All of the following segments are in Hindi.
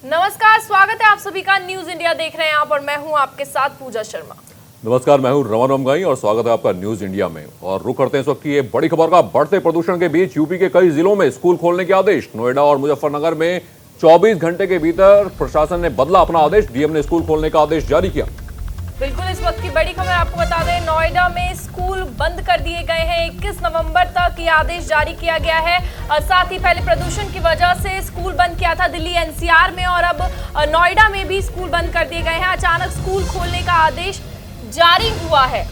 नमस्कार, स्वागत है आप सभी का। न्यूज इंडिया देख रहे हैं आप और मैं हूं आपके साथ पूजा शर्मा। नमस्कार, मैं हूं रमन रमगाई और स्वागत है आपका न्यूज इंडिया में। और रुक करते हैं इस वक्त की ये बड़ी खबर का। बढ़ते प्रदूषण के बीच यूपी के कई जिलों में स्कूल खोलने के आदेश। नोएडा और मुजफ्फरनगर में 24 घंटे के भीतर प्रशासन ने बदला अपना आदेश। डीएम ने स्कूल खोलने का आदेश जारी किया। बिल्कुल, इस वक्त की बड़ी खबर आपको बता दें, नोएडा में स्कूल बंद कर दिए गए हैं। 21 नवंबर तक ये आदेश जारी किया गया है। और साथ ही पहले प्रदूषण की वजह से स्कूल बंद किया था दिल्ली एनसीआर में, और अब नोएडा में भी स्कूल बंद कर दिए गए हैं। अचानक स्कूल खोलने का आदेश जारी हुआ है।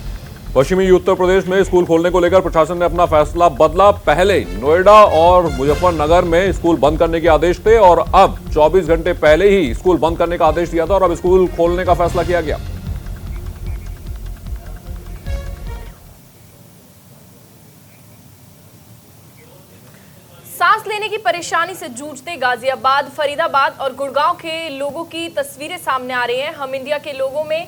पश्चिमी उत्तर प्रदेश में स्कूल खोलने को लेकर प्रशासन ने अपना फैसला बदला। पहले नोएडा और मुजफ्फरनगर में स्कूल बंद करने के आदेश थे और अब 24 घंटे पहले ही स्कूल बंद करने का आदेश दिया था और अब स्कूल खोलने का फैसला किया गया। सांस लेने की परेशानी से जूझते गाजियाबाद, फरीदाबाद और गुड़गांव के लोगों की तस्वीरें सामने आ रही हैं। हम इंडिया के लोगों में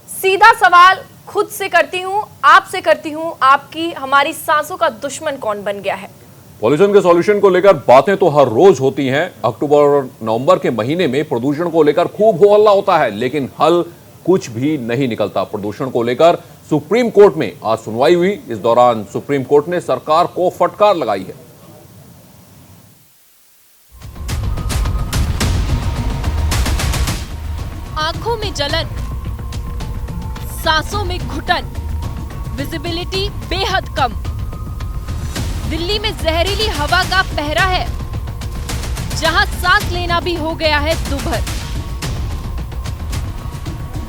सीधा सवाल खुद से करती हूं, आपसे करती हूं, आपकी हमारी सांसों का दुश्मन कौन बन गया है? पॉल्यूशन के सॉल्यूशन को लेकर बातें तो हर रोज होती हैं। अक्टूबर और नवंबर के महीने में प्रदूषण को लेकर खूब हो हल्ला होता है, लेकिन हल कुछ भी नहीं निकलता। प्रदूषण को लेकर सुप्रीम कोर्ट में आज सुनवाई हुई। इस दौरान सुप्रीम कोर्ट ने सरकार को फटकार लगाई है। आंखों में जलन, सांसों में घुटन, विजिबिलिटी बेहद कम। दिल्ली में जहरीली हवा का पहरा है, जहां सांस लेना भी हो गया है दुभर।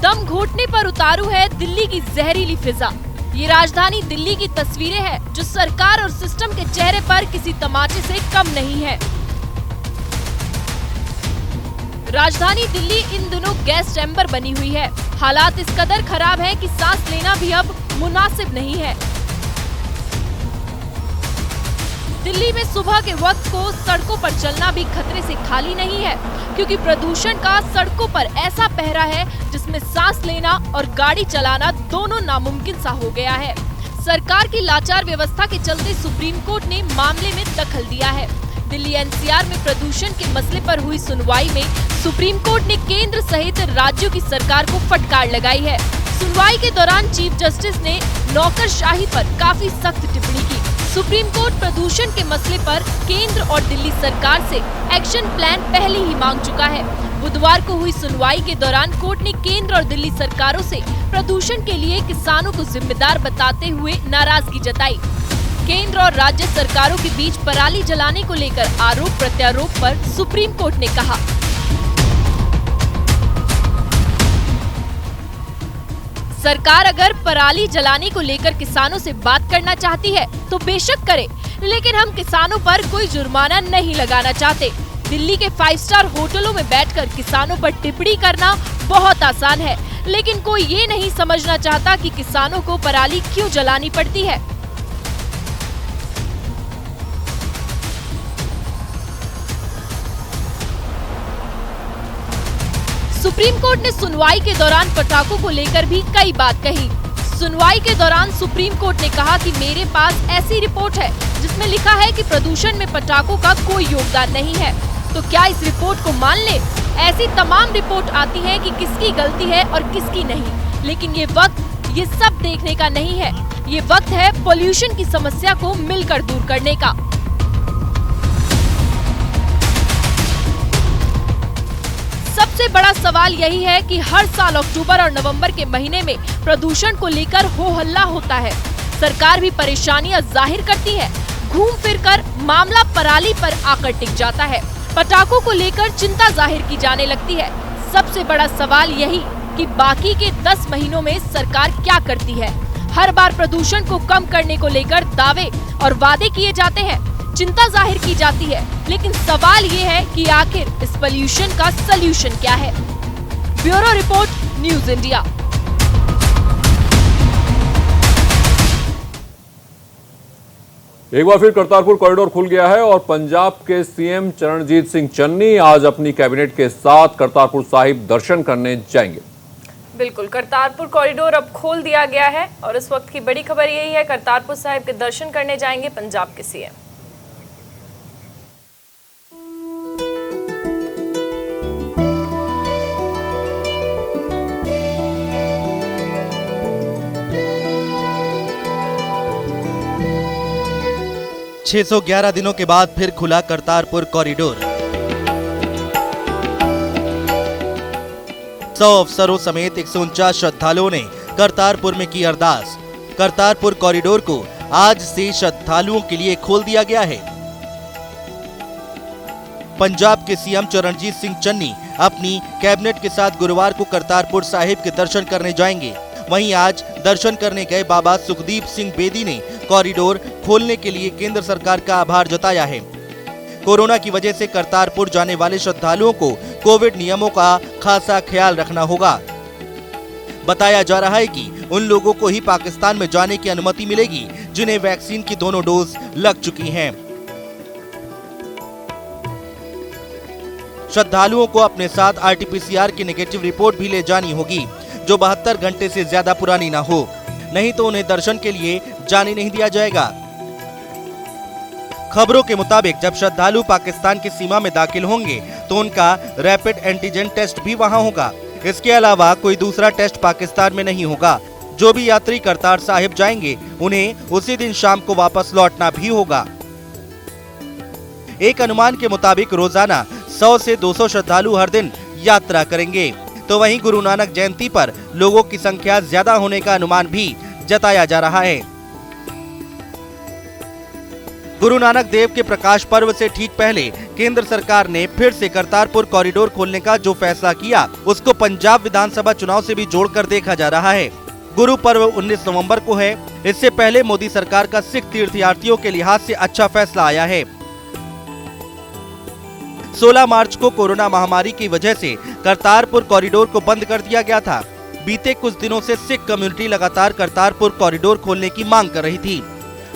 दम घोटने पर उतारू है दिल्ली की जहरीली फिजा। ये राजधानी दिल्ली की तस्वीरें हैं, जो सरकार और सिस्टम के चेहरे पर किसी तमाचे से कम नहीं है। राजधानी दिल्ली इन दिनों गैस चैम्बर बनी हुई है। हालात इस कदर खराब है कि सांस लेना भी अब मुनासिब नहीं है। दिल्ली में सुबह के वक्त को सड़कों पर चलना भी खतरे से खाली नहीं है, क्योंकि प्रदूषण का सड़कों पर ऐसा पहरा है जिसमें सांस लेना और गाड़ी चलाना दोनों नामुमकिन सा हो गया है। सरकार की लाचार व्यवस्था के चलते सुप्रीम कोर्ट ने मामले में दखल दिया है। दिल्ली एनसीआर में प्रदूषण के मसले पर हुई सुनवाई में सुप्रीम कोर्ट ने केंद्र सहित राज्यों की सरकार को फटकार लगाई है। सुनवाई के दौरान चीफ जस्टिस ने नौकरशाही पर काफी सख्त टिप्पणी की। सुप्रीम कोर्ट प्रदूषण के मसले पर केंद्र और दिल्ली सरकार से एक्शन प्लान पहले ही मांग चुका है। बुधवार को हुई सुनवाई के दौरान कोर्ट ने केंद्र और दिल्ली सरकारों से प्रदूषण के लिए किसानों को जिम्मेदार बताते हुए नाराजगी जताई। केंद्र और राज्य सरकारों के बीच पराली जलाने को लेकर आरोप प्रत्यारोप पर सुप्रीम कोर्ट ने कहा, सरकार अगर पराली जलाने को लेकर किसानों से बात करना चाहती है तो बेशक करे, लेकिन हम किसानों पर कोई जुर्माना नहीं लगाना चाहते। दिल्ली के 5 स्टार होटलों में बैठकर किसानों पर टिप्पणी करना बहुत आसान है, लेकिन कोई ये नहीं समझना चाहता कि किसानों को पराली क्यों जलानी पड़ती है। सुप्रीम कोर्ट ने सुनवाई के दौरान पटाखों को लेकर भी कई बात कही। सुनवाई के दौरान सुप्रीम कोर्ट ने कहा कि मेरे पास ऐसी रिपोर्ट है जिसमें लिखा है कि प्रदूषण में पटाखों का कोई योगदान नहीं है, तो क्या इस रिपोर्ट को मान ले? ऐसी तमाम रिपोर्ट आती है कि किसकी गलती है और किसकी नहीं, लेकिन ये वक्त ये सब देखने का नहीं है। ये वक्त है पॉल्यूशन की समस्या को मिलकर दूर करने का। सबसे बड़ा सवाल यही है कि हर साल अक्टूबर और नवंबर के महीने में प्रदूषण को लेकर हो हल्ला होता है। सरकार भी परेशानियां जाहिर करती है। घूम फिरकर मामला पराली पर आकर टिक जाता है। पटाखों को लेकर चिंता जाहिर की जाने लगती है। सबसे बड़ा सवाल यही कि बाकी के 10 महीनों में सरकार क्या करती है। हर बार प्रदूषण को कम करने को लेकर दावे और वादे किए जाते हैं, चिंता जाहिर की जाती है, लेकिन सवाल ये है कि आखिर इस पॉल्यूशन का सलूशन क्या है। Bureau report, news India. एक बार फिर करतारपुर कॉरिडोर खुल गया है और पंजाब के सीएम चरणजीत सिंह चन्नी आज अपनी कैबिनेट के साथ करतारपुर साहिब दर्शन करने जाएंगे। बिल्कुल, करतारपुर कॉरिडोर अब खोल दिया गया है और इस वक्त की बड़ी खबर यही है, करतारपुर साहिब के दर्शन करने जाएंगे पंजाब के सीएम। 611 दिनों के बाद फिर खुला करतारपुर कॉरिडोर। 100 अफसरों समेत 149 श्रद्धालुओं ने करतारपुर में की अरदास। करतारपुर कॉरिडोर को आज से श्रद्धालुओं के लिए खोल दिया गया है। पंजाब के सीएम चरणजीत सिंह चन्नी अपनी कैबिनेट के साथ गुरुवार को करतारपुर साहिब के दर्शन करने जाएंगे। वहीं आज दर्शन करने गए बाबा सुखदीप सिंह बेदी ने कॉरिडोर खोलने के लिए केंद्र सरकार का आभार जताया है। कोरोना की वजह से करतारपुर जाने वाले श्रद्धालुओं को कोविड नियमों का खासा ख्याल रखना होगा। बताया जा रहा है कि उन लोगों को ही पाकिस्तान में जाने की अनुमति मिलेगी जिन्हें वैक्सीन की दोनों डोज लग चुकी हैं। श्रद्धालुओं को अपने साथ आरटीपीसीआर की नेगेटिव रिपोर्ट भी ले जानी होगी जो 72 घंटे से ज्यादा पुरानी ना हो, नहीं तो उन्हें दर्शन के लिए जाने नहीं दिया जाएगा। खबरों के मुताबिक जब श्रद्धालु पाकिस्तान की सीमा में दाखिल होंगे तो उनका रैपिड एंटीजन टेस्ट भी वहां होगा। इसके अलावा कोई दूसरा टेस्ट पाकिस्तान में नहीं होगा। जो भी यात्री करतार साहिब जाएंगे उन्हें उसी दिन शाम को वापस लौटना भी होगा। एक अनुमान के मुताबिक रोजाना 100 से 200 श्रद्धालु हर दिन यात्रा करेंगे। तो वहीं गुरु नानक जयंती पर लोगों की संख्या ज्यादा होने का अनुमान भी जताया जा रहा है। गुरु नानक देव के प्रकाश पर्व से ठीक पहले केंद्र सरकार ने फिर से करतारपुर कॉरिडोर खोलने का जो फैसला किया उसको पंजाब विधानसभा चुनाव से भी जोड़कर देखा जा रहा है। गुरु पर्व 19 नवंबर को है। इससे पहले मोदी सरकार का सिख तीर्थयात्रियों के लिहाज से अच्छा फैसला आया है। 16 मार्च को कोरोना महामारी की वजह से करतारपुर कॉरिडोर को बंद कर दिया गया था। बीते कुछ दिनों से सिख कम्युनिटी लगातार करतारपुर कॉरिडोर खोलने की मांग कर रही थी।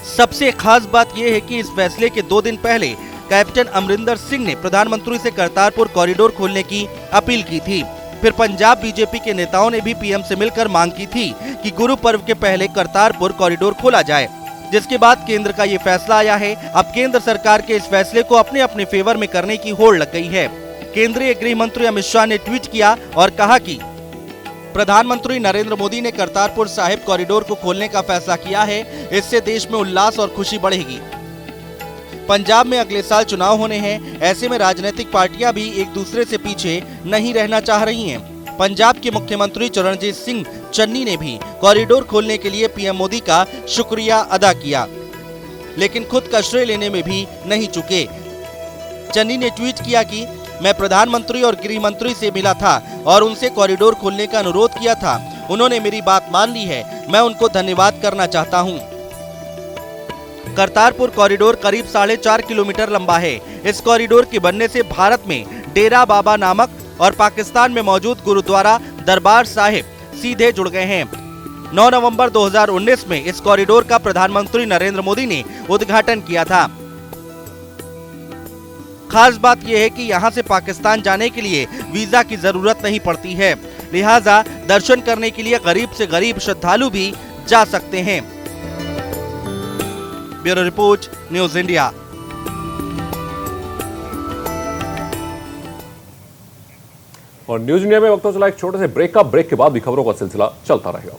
सबसे खास बात यह है कि इस फैसले के 2 दिन पहले कैप्टन अमरिंदर सिंह ने प्रधानमंत्री से करतारपुर कॉरिडोर खोलने की अपील की थी। फिर पंजाब बीजेपी के नेताओं ने भी पीएम से मिलकर मांग की थी कि गुरु पर्व के पहले करतारपुर कॉरिडोर खोला जाए, जिसके बाद केंद्र का ये फैसला आया है। अब केंद्र सरकार के इस फैसले को अपने अपने फेवर में करने की होड़ लग गई है। केंद्रीय गृह मंत्री अमित शाह ने ट्वीट किया और कहा कि प्रधानमंत्री नरेंद्र मोदी ने करतारपुर साहिब कॉरिडोर को खोलने का फैसला किया है। इससे देश में उल्लास और खुशी बढ़ेगी। पंजाब में अगले साल चुनाव होने हैं। ऐसे में राजनीतिक पार्टियां भी एक दूसरे से पीछे नहीं रहना चाह रही हैं। पंजाब के मुख्यमंत्री चरणजीत सिंह चन्नी ने भी कॉरिडोर खोलने के लिए पीएम मोदी का शुक्रिया अदा किया, लेकिन खुद का श्रेय लेने में भी नहीं चूके। चन्नी ने ट्वीट किया कि मैं प्रधानमंत्री और गृह मंत्री से मिला था और उनसे कॉरिडोर खोलने का अनुरोध किया था। उन्होंने मेरी बात मान ली है। मैं उनको धन्यवाद करना चाहता हूं। करतारपुर कॉरिडोर करीब 4.5 किलोमीटर लंबा है। इस कॉरिडोर के बनने से भारत में डेरा बाबा नानक और पाकिस्तान में मौजूद गुरुद्वारा दरबार साहिब सीधे जुड़ गए हैं। 9 नवंबर 2019 में इस कॉरिडोर का प्रधानमंत्री नरेंद्र मोदी ने उद्घाटन किया था। खास बात यह है कि यहां से पाकिस्तान जाने के लिए वीजा की जरूरत नहीं पड़ती है, लिहाजा दर्शन करने के लिए गरीब से गरीब श्रद्धालु भी जा सकते हैं। Bureau report, news India. और न्यूज इंडिया में वक्त तो चला एक छोटे से ब्रेक का। ब्रेक के बाद भी खबरों का सिलसिला चलता रहेगा।